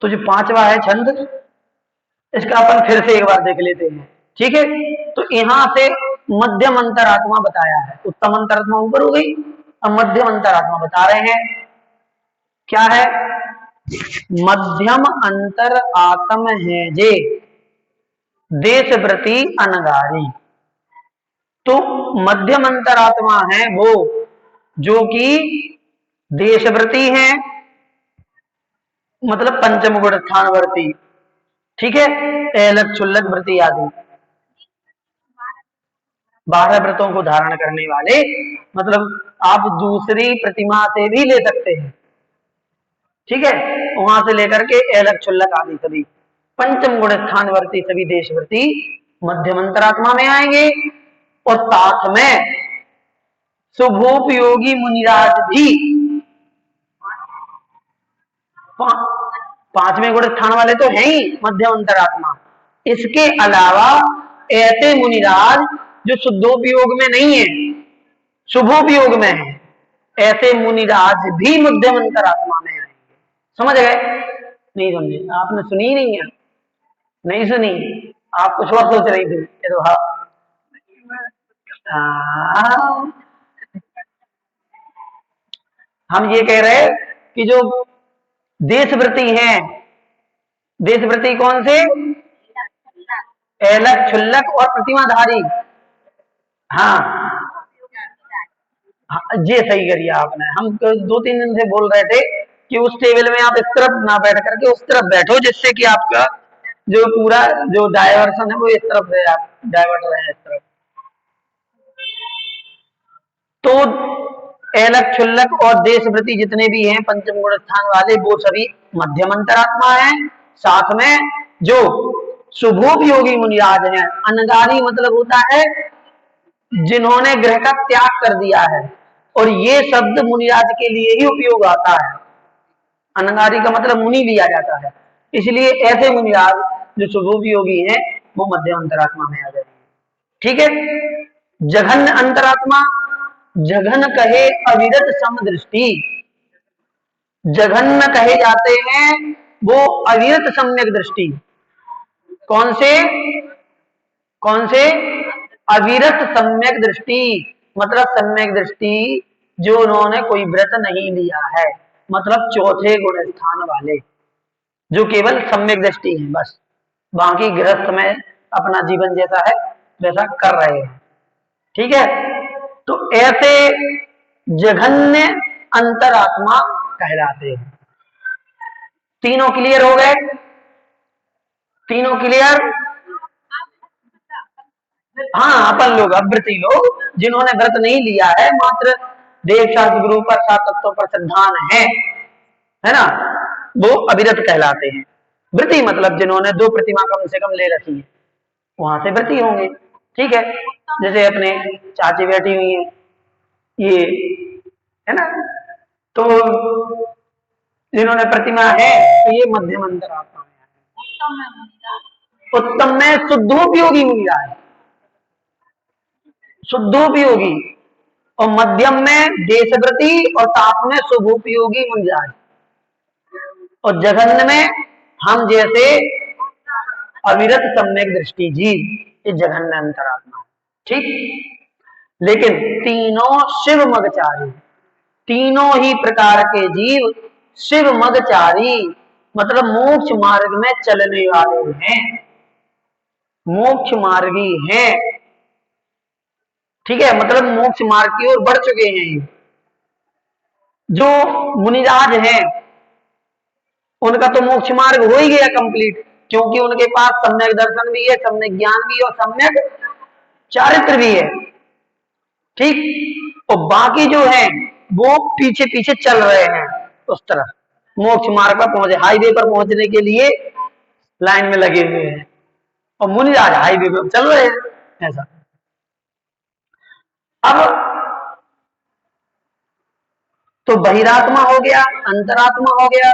तो जो पांचवा है छंद, इसका अपन फिर से एक बार देख लेते हैं। ठीक है, तो यहां से मध्यम अंतरात्मा बताया है। उत्तम अंतरात्मा ऊपर हो गई, अब मध्यम अंतरात्मा बता रहे हैं क्या है। मध्यम अंतर आत्म है जे देशव्रती अनगारी। तो मध्यम अंतरात्मा है वो जो कि देशव्रती है, मतलब पंचम गुण स्थानवर्ती। ठीक है, एलक क्षुल्लक व्रती आदि 12 व्रतों को धारण करने वाले, मतलब आप दूसरी प्रतिमा से भी ले सकते हैं। ठीक है, वहां से लेकर के एलक क्षुल्लक आदि सभी पंचम गुण स्थानवर्ती सभी देशव्रती मध्यम अंतरात्मा में आएंगे। और साथ में शुभोपयोगी मुनिराज भी पांचवें गुण स्थान वाले तो हैं ही मध्यम अंतरात्मा, इसके अलावा ऐसे मुनिराज जो शुद्धोपयोग में नहीं है, शुभोपयोग में है, ऐसे मुनिराज भी मध्यम अंतरात्मा में आएंगे। समझ गए? नहीं समझे? आपने सुनी ही नहीं है? नहीं सुनी? आप कुछ और सोच रही थी। ये तो हाँ, हम ये कह रहे कि जो देशव्रती हैं, देशव्रती कौन से? एलक क्षुल्लक और प्रतिमाधारी। हाँ, हाँ, ये सही करिए आपने। हम 2-3 दिन से बोल रहे थे कि उस टेबल में आप इस तरफ ना बैठ करके उस तरफ बैठो, जिससे कि आपका जो पूरा जो डायवर्सन है वो इस तरफ से आप डाइवर्ट रहे इस तरफ। तो एलक क्षुल्लक और देशव्रती जितने भी हैं पंचम गुण स्थान वाले, वो सभी मध्यम अंतरात्मा हैं। साथ में जो शुभोपयोगी मुनिराज हैं, अनगारी मतलब होता है जिन्होंने ग्रह का त्याग कर दिया है, और ये शब्द मुनिराज के लिए ही उपयोग आता है। अनगारी का मतलब मुनि लिया जाता है, इसलिए ऐसे मुनिराज जो शुभोपयोगी हैं वो मध्यम अंतरात्मा में आ जाएंगे। ठीक है, जघन्य अंतरात्मा, जघन कहे अविरत समदृष्टि, जघन्य कहे जाते हैं वो अविरत सम्यक दृष्टि। कौन से? कौन से? अविरत सम्यक दृष्टि, मतलब सम्यक दृष्टि जो उन्होंने कोई व्रत नहीं लिया है, मतलब चौथे गुण स्थान वाले, जो केवल सम्यक दृष्टि है, बस बाकी गृहस्थ में अपना जीवन जैसा है वैसा कर रहे हैं। ठीक है, तो ऐसे जघन्य अंतरात्मा कहलाते हैं। तीनों क्लियर हो गए? तीनों क्लियर? हाँ, अपन लोग अव्रती लोग जिन्होंने व्रत नहीं लिया है, मात्र देव शास्त्र गुरु पर 7 तत्वों पर श्रद्धान है ना, वो अविरत कहलाते हैं। व्रती मतलब जिन्होंने 2 प्रतिमा कम से कम ले रखी है, वहां से व्रती होंगे। ठीक है, जैसे अपने चाची बैठी हुई है, ये है ना, तो जिन्होंने प्रतिमा है तो ये मध्यम अंतरात्मा में है। उत्तम में शुद्धोपयोगी मुनिया है, शुद्धोपयोगी, और मध्यम में देशव्रती, और ताप में शुभोपयोगी मुनिराज, और जघन्य में हम जैसे अविरत सम्यक दृष्टि जीव, ये जघन्य अंतरात्मा। ठीक, लेकिन तीनों शिव मगचारी, तीनों ही प्रकार के जीव शिव मगचारी, मतलब मोक्ष मार्ग में चलने वाले हैं, मोक्ष मार्गी हैं। ठीक है, मतलब मोक्ष मार्ग की ओर बढ़ चुके हैं। जो मुनिराज हैं उनका तो मोक्ष मार्ग हो ही गया कंप्लीट, क्योंकि उनके पास सम्यक दर्शन भी है, सम्यक ज्ञान भी है और सम्यक चारित्र भी है। ठीक, और बाकी जो है वो पीछे पीछे चल रहे हैं उस तरफ, मोक्ष मार्ग पर पहुंचे, हाईवे पर पहुंचने के लिए लाइन में लगे हुए हैं, और मुनिराज हाईवे पर चल रहे हैं ऐसा। अब तो बहिरात्मा हो गया, अंतरात्मा हो गया,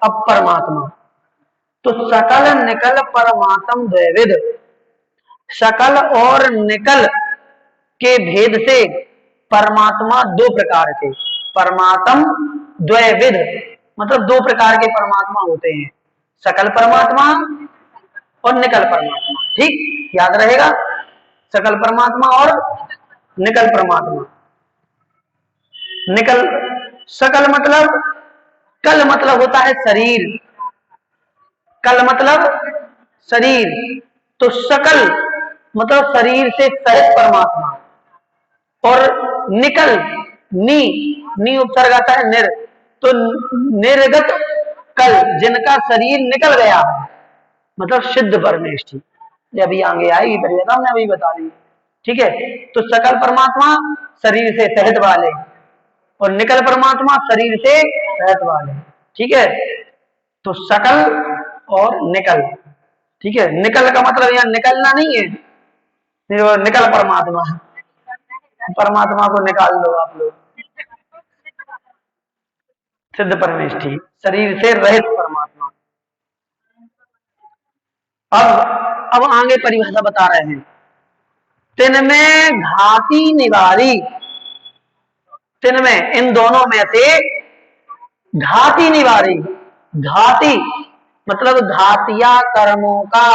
अब परमात्मा। तो सकल निकल परमात्म द्वैविध, सकल और निकल के भेद से परमात्मा 2 प्रकार के, परमात्म द्वैविध मतलब 2 प्रकार के परमात्मा होते हैं। सकल परमात्मा और निकल परमात्मा। ठीक, याद रहेगा, सकल परमात्मा और निकल परमात्मा। निकल, सकल मतलब, कल मतलब होता है शरीर, कल मतलब शरीर, तो सकल मतलब शरीर से सहित परमात्मा। और निकल, नी, नी उपसर्ग आता है निर, तो निर्गत कल, जिनका शरीर निकल गया है, मतलब सिद्ध परमेष्ठी। ये अभी आगे आएगी परिभाषा, हमने अभी बता दी। ठीक है, तो सकल परमात्मा शरीर से सहित वाले और निकल परमात्मा शरीर से रहित वाले। ठीक है, तो सकल और निकल। ठीक है, निकल का मतलब यहाँ निकलना नहीं है, फिर वो निकल परमात्मा, परमात्मा को निकाल दो आप लोग, सिद्ध परमेष्ठी, शरीर से रहित परमात्मा। अब आगे परिभाषा बता रहे हैं, तिनमें घाती निवारी, तिनमें इन दोनों में से घाती निवारी, घाती मतलब घातिया कर्मों का,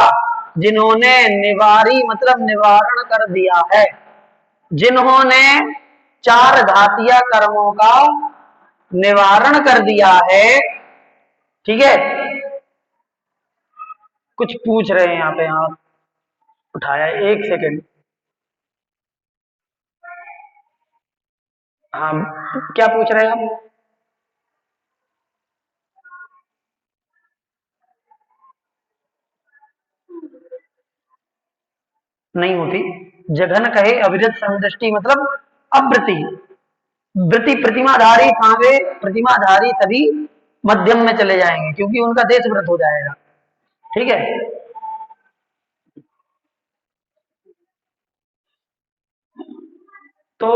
जिन्होंने निवारी मतलब निवारण कर दिया है, जिन्होंने चार घातिया कर्मों का निवारण कर दिया है। ठीक है, कुछ पूछ रहे हैं यहाँ पे, आप उठाया, एक सेकंड। हाँ, क्या पूछ रहे हैं आप? नहीं होती, जघन कहे अविरत समदृष्टि मतलब अवृति, वृत्ति प्रतिमाधारी सांवे, प्रतिमाधारी सभी मध्यम में चले जाएंगे, क्योंकि उनका देश व्रत हो जाएगा। ठीक है, तो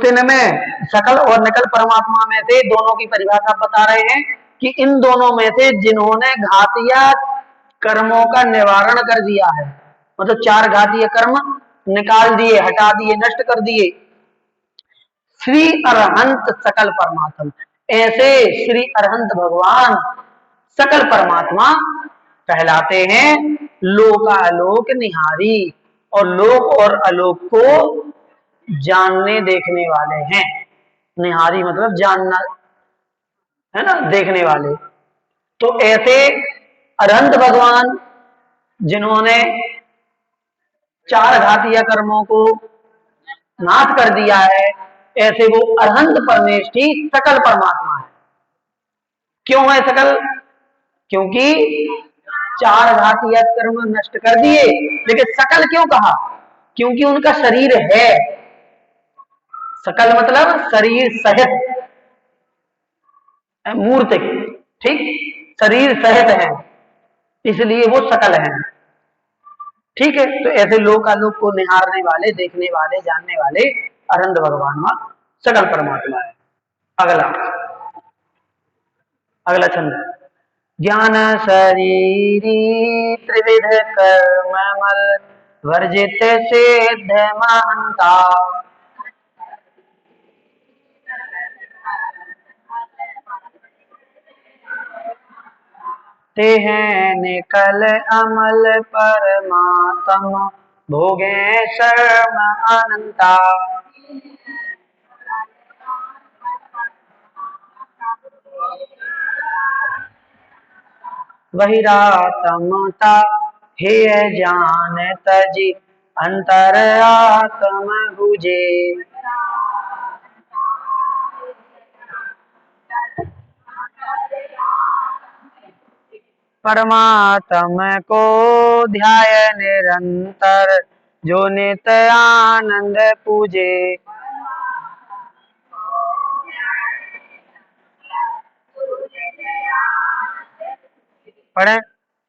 तिन में सकल और निकल परमात्मा में से दोनों की परिभाषा बता रहे हैं कि इन दोनों में से जिन्होंने घातिया कर्मों का निवारण कर दिया है, मतलब चार घातीय कर्म निकाल दिए, हटा दिए, नष्ट कर दिए, श्री अरहंत सकल परमात्मा, ऐसे श्री अरहंत भगवान सकल परमात्मा कहलाते हैं, लोकालोक निहारी, और लोक और अलोक को जानने देखने वाले हैं। निहारी मतलब जानना, है ना, देखने वाले। तो ऐसे अरहंत भगवान जिन्होंने चार घातीय कर्मों को नाश कर दिया है, ऐसे वो अरहंत परमेष्ठी सकल परमात्मा है। क्यों है सकल? क्योंकि चार घातीय कर्म नष्ट कर दिए। लेकिन सकल क्यों कहा? क्योंकि उनका शरीर है, सकल मतलब शरीर सहित, मूर्त, ठीक, शरीर सहित है, इसलिए वो सकल है। ठीक है, तो ऐसे लोकालोक को निहारने वाले, देखने वाले, जानने वाले अरहंत भगवान वहां सकल परमात्मा है। अगला, अगला छंद, ज्ञान शरीरी त्रिविध कर्म मल वर्जित सिद्ध महंता, ते हैं निकल अमल परमात्म भोगे शर्म अनंता। बहिरात्मता हेय जान तजी अंतर आत्म बुझे, परमात्म को ध्याय निरंतर जो नित आनंद पूजे। पढ़े,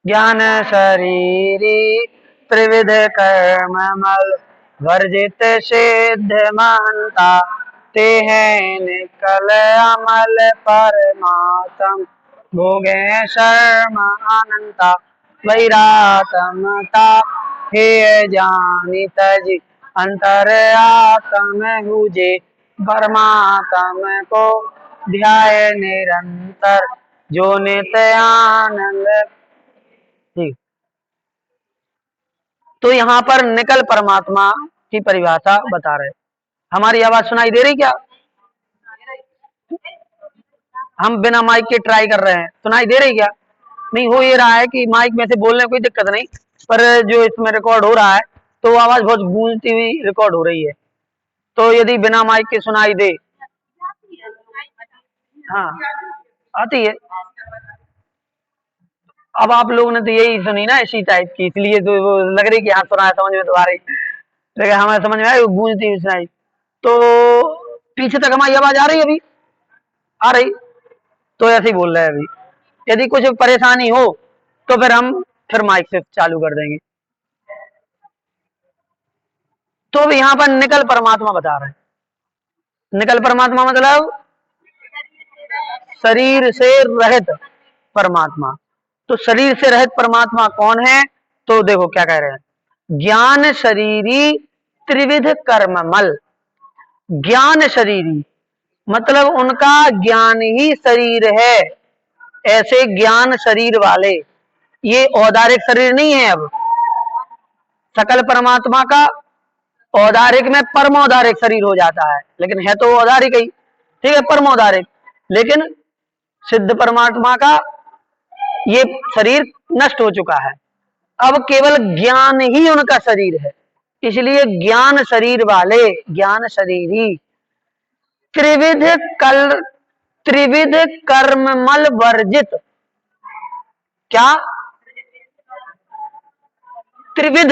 ज्ञान शरीरी त्रिविध कर्म मल वर्जित सिद्ध महंता, ते हैं निकल अमल परमात्म भोगे शर्म अनंता। वैरातमता हे जानी तज अंतर आत्म हुजे, परमात्म को ध्याय निरंतर जो नित्य आनंद। ठीक, तो यहाँ पर निकल परमात्मा की परिभाषा बता रहे। हमारी आवाज सुनाई दे रही क्या? हम बिना माइक के ट्राई कर रहे हैं, सुनाई दे रही क्या? नहीं, हो ये रहा है कि माइक में से बोलने कोई दिक्कत नहीं, पर जो इसमें रिकॉर्ड हो रहा है तो आवाज बहुत गूंजती हुई रिकॉर्ड हो रही है। तो यदि बिना माइक के सुनाई दे, हाँ आती है। अब आप लोगों ने तो यही सुनी ना इसी टाइप की, इसलिए तो वो लग रही कि हाँ सुना है, समझ में तो आ रही, लेकिन हमें समझ में आई गूंजती हुई सुनाई। तो पीछे तक हमारी आवाज आ रही है? अभी आ रही? तो ऐसे ही बोल रहे हैं अभी। यदि कुछ परेशानी हो तो फिर हम फिर माइक से चालू कर देंगे। तो भी यहाँ पर निकल परमात्मा बता रहे हैं। निकल परमात्मा मतलब शरीर से रहित परमात्मा। तो शरीर से रहित परमात्मा कौन है? तो देखो क्या कह रहे हैं, ज्ञान शरीरी त्रिविध कर्ममल। ज्ञान शरीरी मतलब उनका ज्ञान ही शरीर है, ऐसे ज्ञान शरीर वाले। ये औदारिक शरीर नहीं है। अब सकल परमात्मा का औदारिक में परमौदारिक शरीर हो जाता है, लेकिन है तो औदारिक ही, ठीक है, परमौदारिक। लेकिन सिद्ध परमात्मा का ये शरीर नष्ट हो चुका है, अब केवल ज्ञान ही उनका शरीर है। इसलिए ज्ञान शरीर वाले, ज्ञान शरीरी त्रिविध कल त्रिविध कर्ममल वर्जित। क्या? त्रिविध,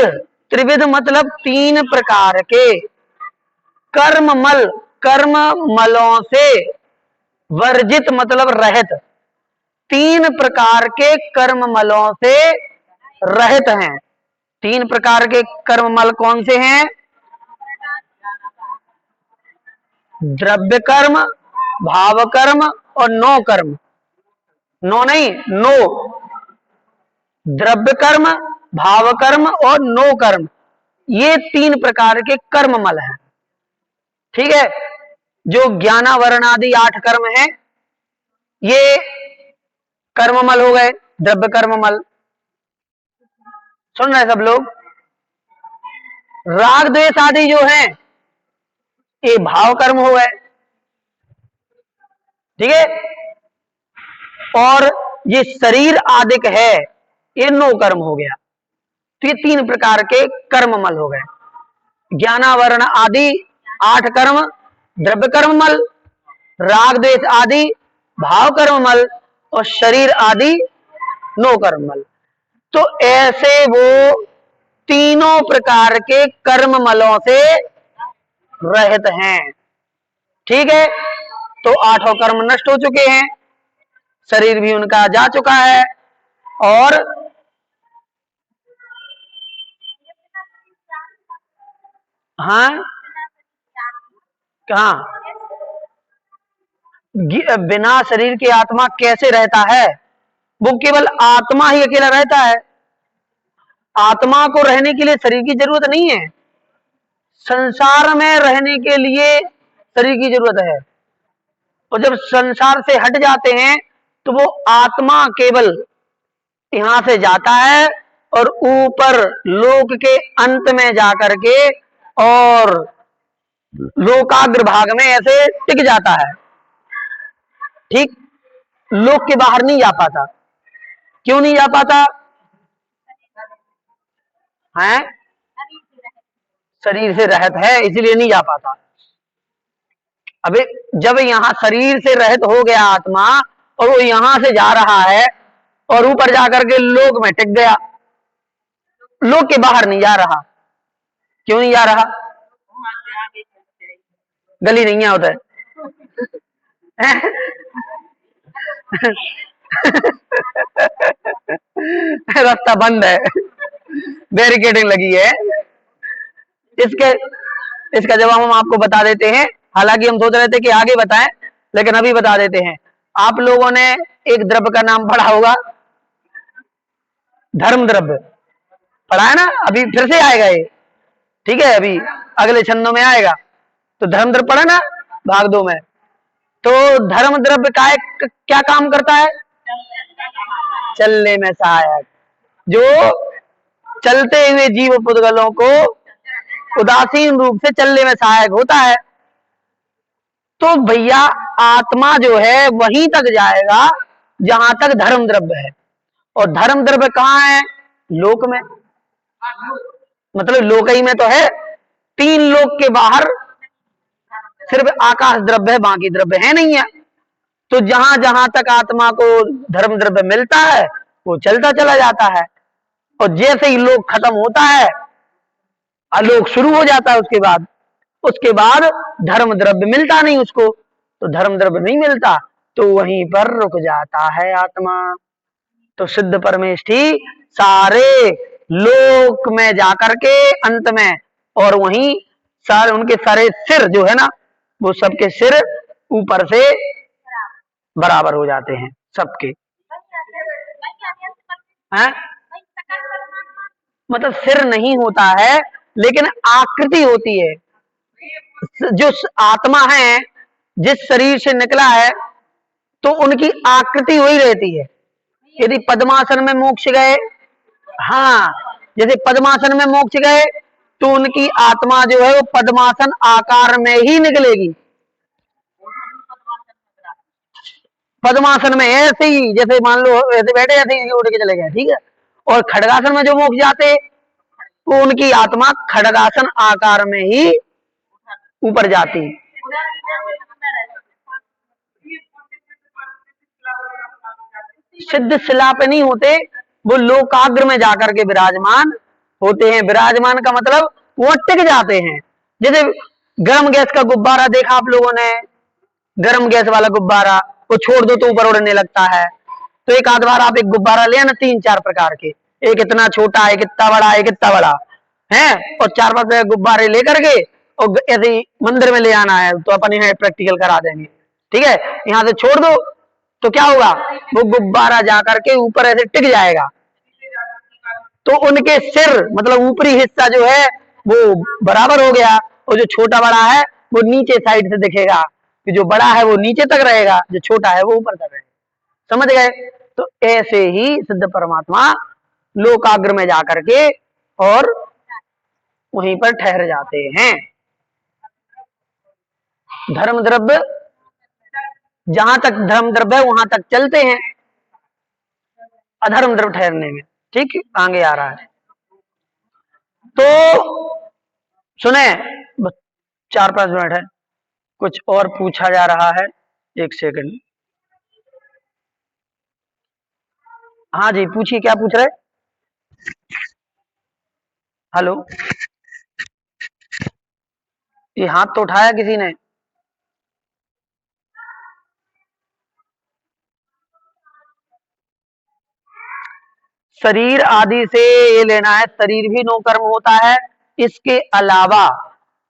त्रिविध मतलब तीन प्रकार के कर्ममल, कर्म मलों से वर्जित मतलब रहित, तीन प्रकार के कर्म मलों से रहित हैं। तीन प्रकार के कर्म मल कौन से हैं? द्रव्य कर्म, भाव कर्म और नो कर्म। नो नहीं, नो। द्रव्य कर्म, भाव कर्म और नो कर्म, ये तीन प्रकार के कर्म मल हैं। ठीक है, जो ज्ञानावरण आदि 8 कर्म हैं, ये कर्ममल हो गए, द्रव्य कर्ममल। सुन रहे सब लोग? राग द्वेष आदि जो हैं, ये भाव कर्म हो गए, ठीक है। और ये शरीर आदिक है, ये नो कर्म हो गया। तो ये तीन प्रकार के कर्ममल हो गए। ज्ञानावरण आदि 8 कर्म द्रव्य कर्ममल, राग द्वेष आदि भाव कर्ममल और शरीर आदि नो कर्ममल। तो ऐसे वो तीनों प्रकार के कर्ममलों से रहित हैं। ठीक है, तो 8 कर्म नष्ट हो चुके हैं, शरीर भी उनका जा चुका है। और हाँ, कहा बिना शरीर के आत्मा कैसे रहता है? वो केवल आत्मा ही अकेला रहता है। आत्मा को रहने के लिए शरीर की जरूरत नहीं है, संसार में रहने के लिए शरीर की जरूरत है। और जब संसार से हट जाते हैं तो वो आत्मा केवल यहां से जाता है और ऊपर लोक के अंत में जाकर के और लोकाग्र भाग में ऐसे टिक जाता है। ठीक, लोक के बाहर नहीं जा पाता। क्यों नहीं जा पाता है? शरीर से रहित है, इसलिए नहीं जा पाता। अबे जब यहां शरीर से रहित हो गया आत्मा और वो यहां से जा रहा है और ऊपर जाकर के लोक में टिक गया, लोक के बाहर नहीं जा रहा। क्यों नहीं जा रहा? गली नहीं है उधर रास्ता बंद है, बैरिकेडिंग लगी है। इसके इसका जवाब हम आपको बता देते हैं। हालांकि हम सोच रहे थे कि आगे बताएं, लेकिन अभी बता देते हैं। आप लोगों ने एक द्रव्य का नाम पढ़ा होगा, धर्म द्रव्य पढ़ा है ना? अभी फिर से आएगा ये, ठीक है, अभी अगले छंदों में आएगा। तो धर्म द्रव्य पढ़ा ना भाग 2 में। तो धर्म द्रव्य का क्या काम करता है? चलने में सहायक। जो चलते हुए जीव पुद्गलों को उदासीन रूप से चलने में सहायक होता है। तो भैया आत्मा जो है वहीं तक जाएगा जहां तक धर्म द्रव्य है। और धर्म द्रव्य कहाँ है? लोक में। मतलब लोक ही में तो है, 3 लोक के बाहर सिर्फ आकाश द्रव्य है, बाकी द्रव्य है नहीं है। तो जहां जहां तक आत्मा को धर्म द्रव्य मिलता है वो चलता चला जाता है, और जैसे ही लोक खत्म होता है आलोक शुरू हो जाता है। उसके बाद धर्म द्रव्य मिलता नहीं उसको, तो धर्म द्रव्य नहीं मिलता तो वहीं पर रुक जाता है आत्मा। तो सिद्ध परमेष्ठी सारे लोक में जाकर के अंत में, और वहीं सारे उनके सारे सिर जो है ना, वो सबके सिर ऊपर से बराबर हो जाते हैं सबके हैं। मतलब सिर नहीं होता है लेकिन आकृति होती है। जो आत्मा है जिस शरीर से निकला है तो उनकी आकृति वही रहती है। यदि पद्मासन में मोक्ष गए, हाँ, जैसे पद्मासन में मोक्ष गए तो उनकी आत्मा जो है वो पद्मासन आकार में ही निकलेगी। पद्मासन में ऐसे ही, जैसे मान लो ऐसे बैठे ऐसे ही उड़ के चले गए, ठीक है। और खड़गासन में जो मोक्ष जाते वो उनकी आत्मा खड़गासन आकार में ही ऊपर जाती। सिद्ध शिला पे नहीं होते, वो लोकाग्र में जाकर के विराजमान होते हैं। विराजमान का मतलब वो टिक जाते हैं। जैसे गर्म गैस का गुब्बारा देखा आप लोगों ने, गर्म गैस वाला गुब्बारा, वो छोड़ दो तो ऊपर उड़ने लगता है। तो एक आध बार आप एक गुब्बारा ले ना 3-4 प्रकार के, एक इतना छोटा, एक इतना बड़ा, एक इतना बड़ा है, और 4-5 गुब्बारे लेकर के और ऐसे ही मंदिर में ले आना है, तो अपन यहाँ प्रैक्टिकल करा देंगे, ठीक है। यहाँ से छोड़ दो तो क्या होगा, वो गुब्बारा जाकर के ऊपर ऐसे टिक जाएगा। तो उनके सिर मतलब ऊपरी हिस्सा जो है वो बराबर हो गया, और जो छोटा बड़ा है वो नीचे साइड से दिखेगा, कि जो बड़ा है वो नीचे तक रहेगा, जो छोटा है वो ऊपर तक रहेगा। समझ गए? तो ऐसे ही सिद्ध परमात्मा लोकाग्र में जाकर के और वहीं पर ठहर जाते हैं। धर्म द्रव्य जहां तक धर्म द्रव्य है वहां तक चलते हैं, अधर्म द्रव्य ठहरने में। ठीक, आगे आ रहा है। तो सुने, 4-5 मिनट है, कुछ और पूछा जा रहा है, 1 सेकंड। हाँ जी, पूछिए, क्या पूछ रहे? हेलो, ये हाथ तो उठाया किसी ने? शरीर आदि से ये लेना है, शरीर भी नो कर्म होता है। इसके अलावा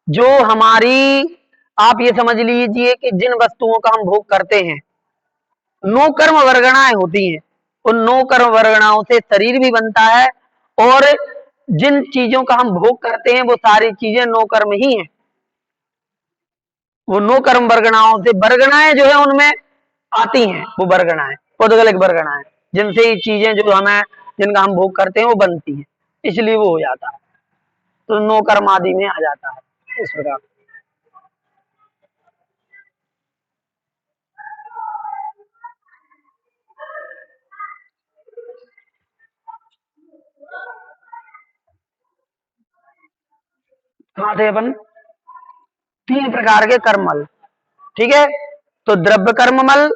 जो हमारी, आप ये समझ लीजिए कि जिन वस्तुओं का हम भोग करते हैं, नो कर्म वर्गणाएं होती हैं। उन नो कर्म वर्गणाओं से शरीर भी बनता है, और जिन चीजों का हम भोग करते हैं वो सारी चीजें नो कर्म ही हैं। वो नो कर्म वर्गणाओं से वर्गणाएं जो है उनमें आती हैं, वो वर्गणाएं पौद्गलिक वर्गणाएं, जिनसे ये चीजें जो हमें, जिनका हम भोग करते हैं वो बनती हैं, इसलिए वो हो जाता है। तो नो कर्म आदि में आ जाता है इस प्रकार। कहाँ थे अपन? 3 प्रकार के कर्मल, ठीक है। तो द्रव्य कर्ममल,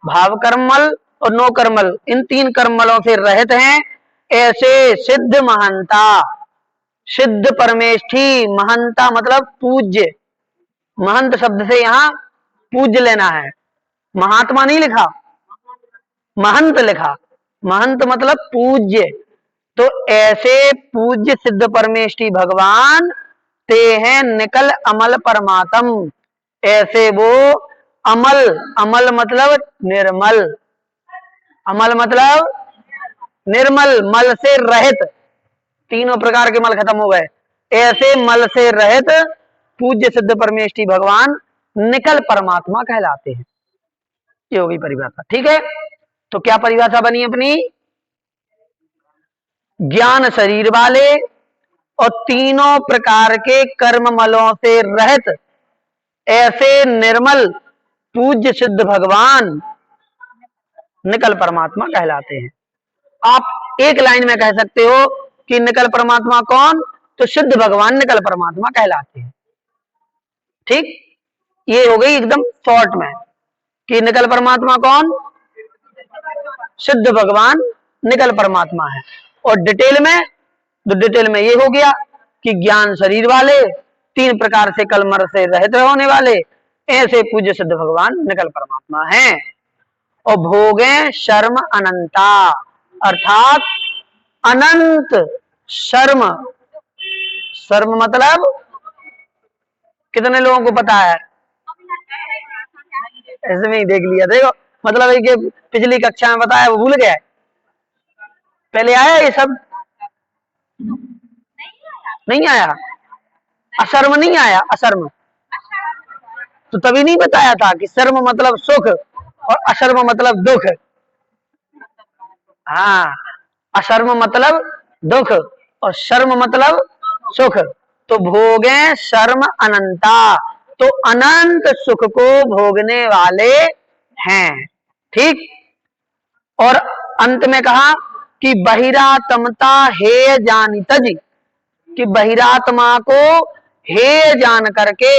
भाव कर्ममल और नो कर्मल, इन 3 कर्मलों से रहित हैं ऐसे सिद्ध महंता। सिद्ध परमेष्ठी, महंता मतलब पूज्य, महंत शब्द से यहाँ पूज्य लेना है, महात्मा नहीं लिखा, महंत लिखा। महंत मतलब पूज्य। तो ऐसे पूज्य सिद्ध परमेष्ठी भगवान ते हैं निकल अमल परमात्म। ऐसे वो अमल, अमल मतलब निर्मल, अमल मतलब निर्मल, मल से रहित, तीनों प्रकार के मल खत्म हो गए। ऐसे मल से रहित पूज्य सिद्ध परमेष्ठी भगवान निकल परमात्मा कहलाते हैं। ये होगी परिभाषा। ठीक है, तो क्या परिभाषा बनी अपनी? ज्ञान शरीर वाले और तीनों प्रकार के कर्म मलों से रहित ऐसे निर्मल पूज्य सिद्ध भगवान निकल परमात्मा कहलाते हैं। आप एक लाइन में कह सकते हो कि निकल परमात्मा कौन? तो सिद्ध भगवान निकल परमात्मा कहलाते हैं। ठीक, ये हो गई एकदम शॉर्ट में कि निकल परमात्मा कौन? सिद्ध भगवान निकल परमात्मा है। और डिटेल में, तो डिटेल में ये हो गया कि ज्ञान शरीर वाले, तीन प्रकार से कलमर से रहित होने वाले ऐसे पूज्य सिद्ध भगवान निकल परमात्मा हैं। और भोगे शर्म अनंता, अर्थात अनंत शर्म। शर्म मतलब कितने लोगों को पता है? ऐसे में ही देख लिया, देखो मतलब है कि पिछली कक्षा में बताया वो भूल गया, पहले आया ये सब नहीं आया? अशर्म नहीं आया? अशर्म तो तभी नहीं बताया था कि शर्म मतलब सुख और अशर्म मतलब दुख। हाँ, अशर्म मतलब दुख और शर्म मतलब सुख। तो भोगे शर्म अनंता, तो अनंत सुख को भोगने वाले हैं। ठीक, और अंत में कहा कि बहिरात्मता हेय जानी तज, कि बहिरात्मा को हेय जान करके,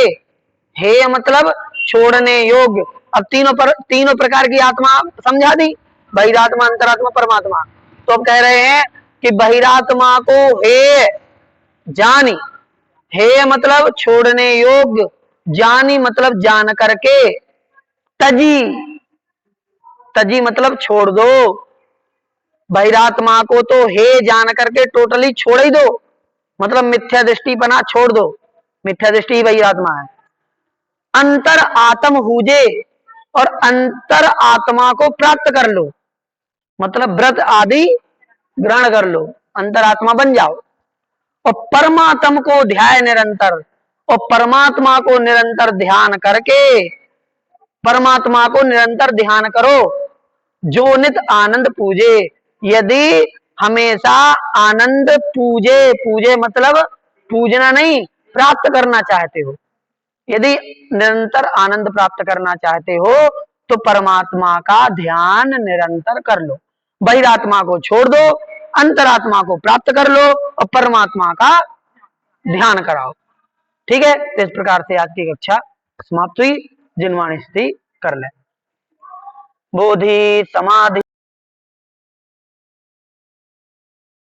हेय मतलब छोड़ने योग्य। अब तीनों प्रकार की आत्मा समझा दी, बहिरात्मा, अंतरात्मा, परमात्मा। तो अब कह रहे हैं कि बहिरात्मा को हेय जानी, हेय मतलब छोड़ने योग्य, जानी मतलब जान करके, तजी, तजी मतलब छोड़ दो। बहिरात्मा को तो हे जान करके टोटली छोड़ ही दो, मतलब मिथ्या दृष्टि बना छोड़ दो, मिथ्या दृष्टि बहिरात्मा है। अंतर आत्म हुजे, और अंतर आत्मा को प्राप्त कर लो, मतलब व्रत आदि ग्रहण कर लो, अंतरात्मा बन जाओ। और परमात्म को ध्याय निरंतर, और परमात्मा को निरंतर ध्यान करके, परमात्मा को निरंतर ध्यान करो। जो नित आनंद पूजे, यदि हमेशा आनंद पूजे, पूजे मतलब पूजना नहीं, प्राप्त करना चाहते हो, यदि निरंतर आनंद प्राप्त करना चाहते हो तो परमात्मा का ध्यान निरंतर कर लो, बहिरात्मा को छोड़ दो, अंतरात्मा को प्राप्त कर लो और परमात्मा का ध्यान कराओ। ठीक है, तो इस प्रकार से आज की कक्षा समाप्त हुई। जिनवाणी स्थिति कर ले। बोधि समाधि